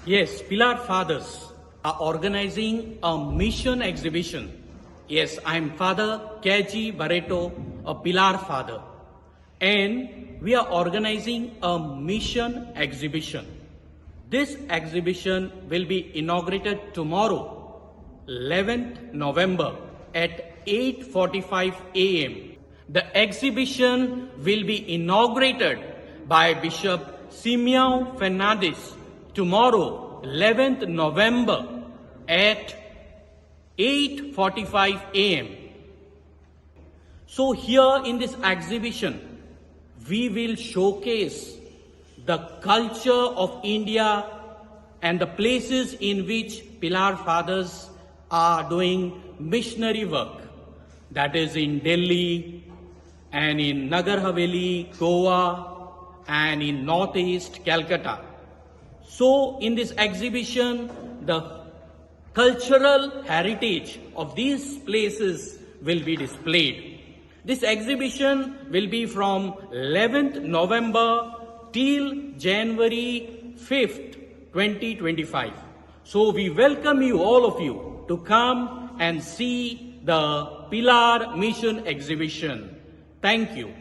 Yes, PILAR Fathers are organizing a mission exhibition. Yes, I am Father KG Barreto, a PILAR father. And we are organizing a mission exhibition. This exhibition will be inaugurated tomorrow, 11th November at 8:45 a.m. The exhibition will be inaugurated by Bishop Simiao Fernandes tomorrow, 11th November at 8:45 a.m. So here in this exhibition, we will showcase the culture of India and the places in which PILAR Fathers are doing missionary work. That is in Delhi and in Nagar Haveli, Goa, and in Northeast Calcutta. So in this exhibition, the cultural heritage of these places will be displayed. This exhibition will be from 11th November till January 5th, 2025. So we welcome you, all of you, to come and see the PILAR Mission Exhibition. Thank you.